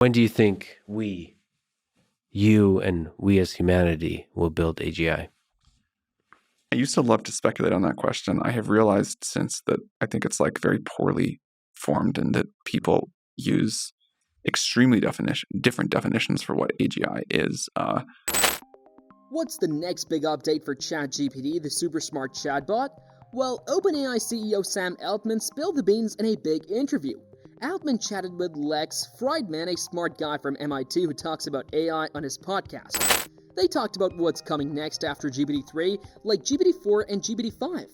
When do you think you and we as humanity will build AGI? I used to love to speculate on that question. I have realized since that I think it's very poorly formed and that people use extremely different definitions for what AGI is. What's the next big update for ChatGPT, the super smart chatbot? Well, OpenAI CEO Sam Altman spilled the beans in a big interview. Altman chatted with Lex Friedman, a smart guy from MIT who talks about AI on his podcast. They talked about what's coming next after GPT-3, like GPT-4 and GPT-5.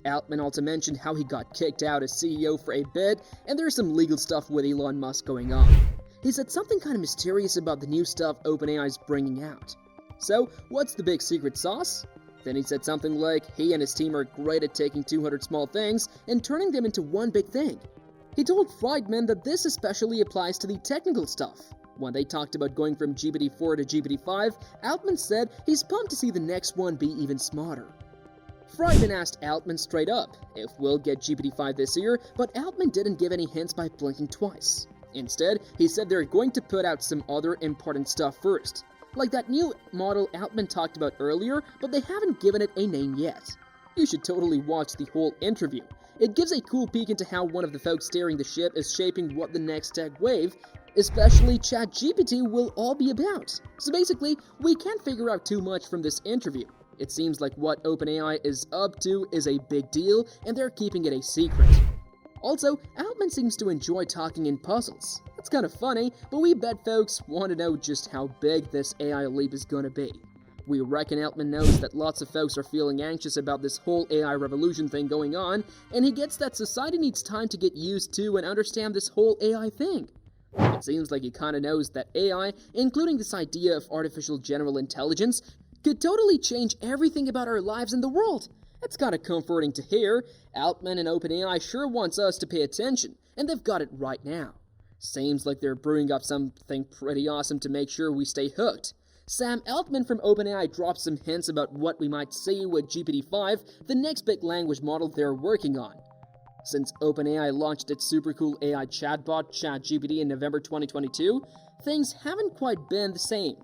Altman also mentioned how he got kicked out as CEO for a bit, and there's some legal stuff with Elon Musk going on. He said something kind of mysterious about the new stuff OpenAI is bringing out. So, what's the big secret sauce? Then he said something like he and his team are great at taking 200 small things and turning them into one big thing. He told Friedman that this especially applies to the technical stuff. When they talked about going from GPT-4 to GPT-5, Altman said he's pumped to see the next one be even smarter. Friedman asked Altman straight up if we'll get GPT-5 this year, but Altman didn't give any hints by blinking twice. Instead, he said they're going to put out some other important stuff first, like that new model Altman talked about earlier, but they haven't given it a name yet. You should totally watch the whole interview. It gives a cool peek into how one of the folks steering the ship is shaping what the next tech wave, especially ChatGPT, will all be about. So basically, we can't figure out too much from this interview. It seems like what OpenAI is up to is a big deal, and they're keeping it a secret. Also, Altman seems to enjoy talking in puzzles. That's kind of funny, but we bet folks want to know just how big this AI leap is gonna be. We reckon Altman knows that lots of folks are feeling anxious about this whole AI revolution thing going on, and he gets that society needs time to get used to and understand this whole AI thing. It seems like he kinda knows that AI, including this idea of artificial general intelligence, could totally change everything about our lives and the world. It's kinda comforting to hear. Altman and OpenAI sure wants us to pay attention, and they've got it right now. Seems like they're brewing up something pretty awesome to make sure we stay hooked. Sam Altman from OpenAI dropped some hints about what we might see with GPT-5, the next big language model they're working on. Since OpenAI launched its super cool AI chatbot ChatGPT in November 2022, things haven't quite been the same.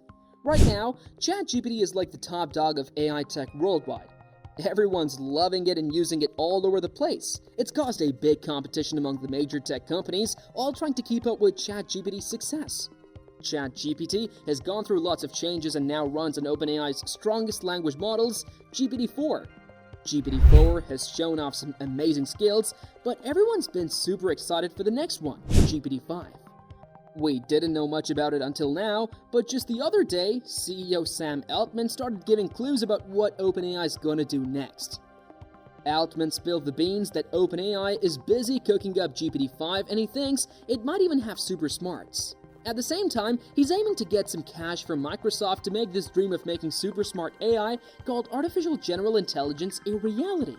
Right now, ChatGPT is like the top dog of AI tech worldwide. Everyone's loving it and using it all over the place. It's caused a big competition among the major tech companies, all trying to keep up with ChatGPT's success. ChatGPT has gone through lots of changes and now runs on OpenAI's strongest language models, GPT-4. GPT-4 has shown off some amazing skills, but everyone's been super excited for the next one, GPT-5. We didn't know much about it until now, but just the other day, CEO Sam Altman started giving clues about what OpenAI's gonna do next. Altman spilled the beans that OpenAI is busy cooking up GPT-5 and he thinks it might even have super smarts. At the same time, he's aiming to get some cash from Microsoft to make this dream of making super smart AI called artificial general intelligence a reality.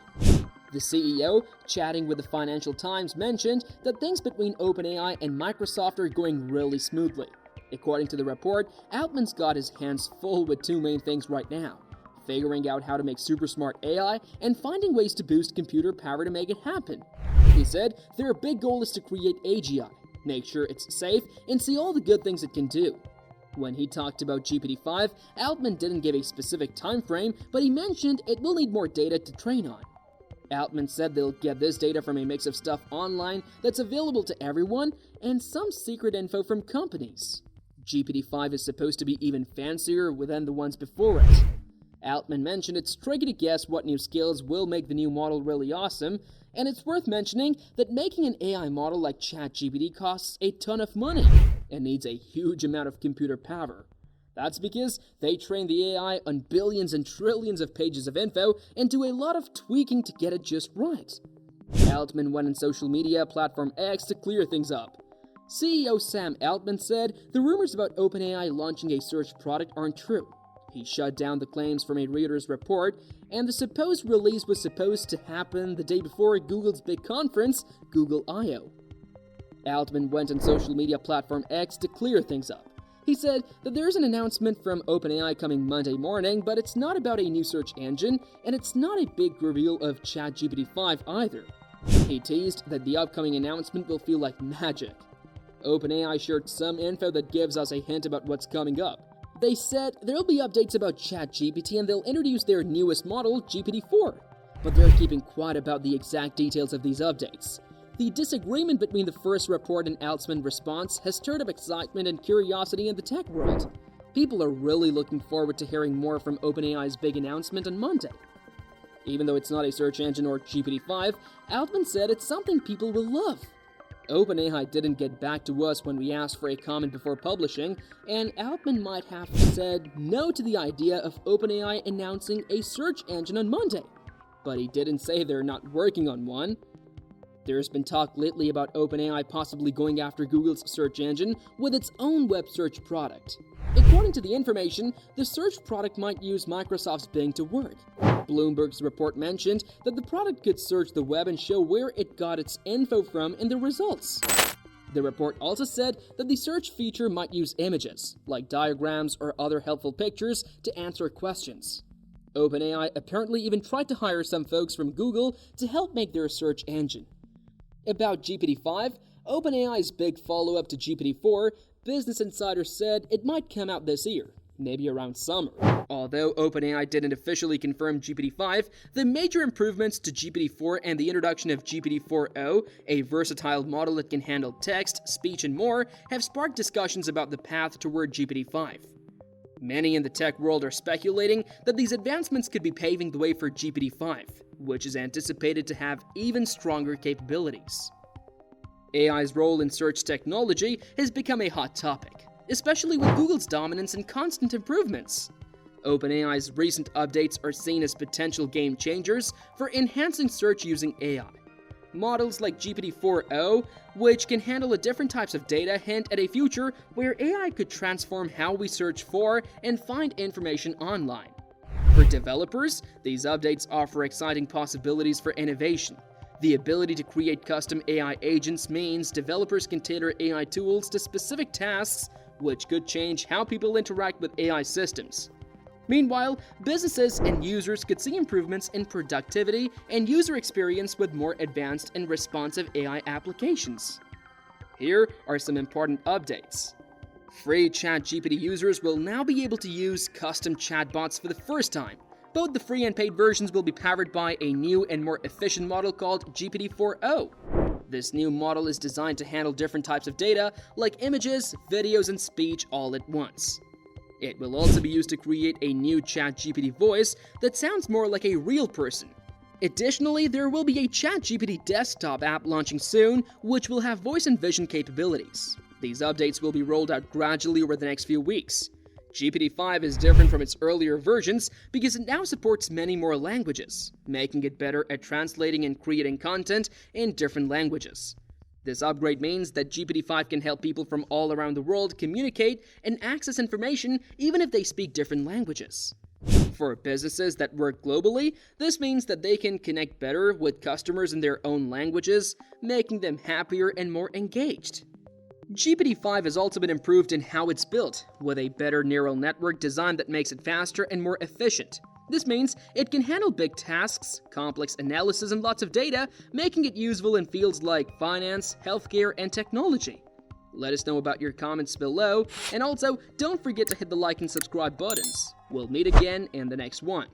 The CEO, chatting with the Financial Times, mentioned that things between OpenAI and Microsoft are going really smoothly. According to the report, Altman's got his hands full with two main things right now: figuring out how to make super smart AI and finding ways to boost computer power to make it happen. He said their big goal is to create AGI, make sure it's safe, and see all the good things it can do. When he talked about GPT-5, Altman didn't give a specific time frame, but he mentioned it will need more data to train on. Altman said they'll get this data from a mix of stuff online that's available to everyone and some secret info from companies. GPT-5 is supposed to be even fancier than the ones before it. Altman mentioned it's tricky to guess what new skills will make the new model really awesome, and it's worth mentioning that making an AI model like ChatGPT costs a ton of money and needs a huge amount of computer power. That's because they train the AI on billions and trillions of pages of info and do a lot of tweaking to get it just right. Altman went on social media platform X to clear things up. CEO Sam Altman said the rumors about OpenAI launching a search product aren't true. He shut down the claims from a Reuters report, and the supposed release was supposed to happen the day before Google's big conference, Google I/O. Altman went on social media platform X to clear things up. He said that there's an announcement from OpenAI coming Monday morning, but it's not about a new search engine, and it's not a big reveal of ChatGPT 5 either. He teased that the upcoming announcement will feel like magic. OpenAI shared some info that gives us a hint about what's coming up. They said there'll be updates about ChatGPT and they'll introduce their newest model, GPT-4. But they're keeping quiet about the exact details of these updates. The disagreement between the first report and Altman's response has stirred up excitement and curiosity in the tech world. People are really looking forward to hearing more from OpenAI's big announcement on Monday. Even though it's not a search engine or GPT-5, Altman said it's something people will love. OpenAI didn't get back to us when we asked for a comment before publishing, and Altman might have said no to the idea of OpenAI announcing a search engine on Monday. But he didn't say they're not working on one. There's been talk lately about OpenAI possibly going after Google's search engine with its own web search product. According to the information, the search product might use Microsoft's Bing to work. Bloomberg's report mentioned that the product could search the web and show where it got its info from in the results. The report also said that the search feature might use images, like diagrams or other helpful pictures, to answer questions. OpenAI apparently even tried to hire some folks from Google to help make their search engine. About GPT-5, OpenAI's big follow-up to GPT-4, Business Insider said it might come out this year, maybe around summer. Although OpenAI didn't officially confirm GPT-5, the major improvements to GPT-4 and the introduction of GPT-4o, a versatile model that can handle text, speech, and more, have sparked discussions about the path toward GPT-5. Many in the tech world are speculating that these advancements could be paving the way for GPT-5, which is anticipated to have even stronger capabilities. AI's role in search technology has become a hot topic, especially with Google's dominance and constant improvements. OpenAI's recent updates are seen as potential game changers for enhancing search using AI. Models like GPT-4o, which can handle different types of data, hint at a future where AI could transform how we search for and find information online. For developers, these updates offer exciting possibilities for innovation. The ability to create custom AI agents means developers can tailor AI tools to specific tasks, which could change how people interact with AI systems. Meanwhile, businesses and users could see improvements in productivity and user experience with more advanced and responsive AI applications. Here are some important updates. Free ChatGPT users will now be able to use custom chatbots for the first time. Both the free and paid versions will be powered by a new and more efficient model called GPT-4o. This new model is designed to handle different types of data, like images, videos, and speech all at once. It will also be used to create a new ChatGPT voice that sounds more like a real person. Additionally, there will be a ChatGPT desktop app launching soon, which will have voice and vision capabilities. These updates will be rolled out gradually over the next few weeks. GPT-5 is different from its earlier versions because it now supports many more languages, making it better at translating and creating content in different languages. This upgrade means that GPT-5 can help people from all around the world communicate and access information even if they speak different languages. For businesses that work globally, this means that they can connect better with customers in their own languages, making them happier and more engaged. GPT-5 has also been improved in how it's built, with a better neural network design that makes it faster and more efficient. This means it can handle big tasks, complex analysis, and lots of data, making it useful in fields like finance, healthcare, and technology. Let us know about your comments below, and also don't forget to hit the like and subscribe buttons. We'll meet again in the next one.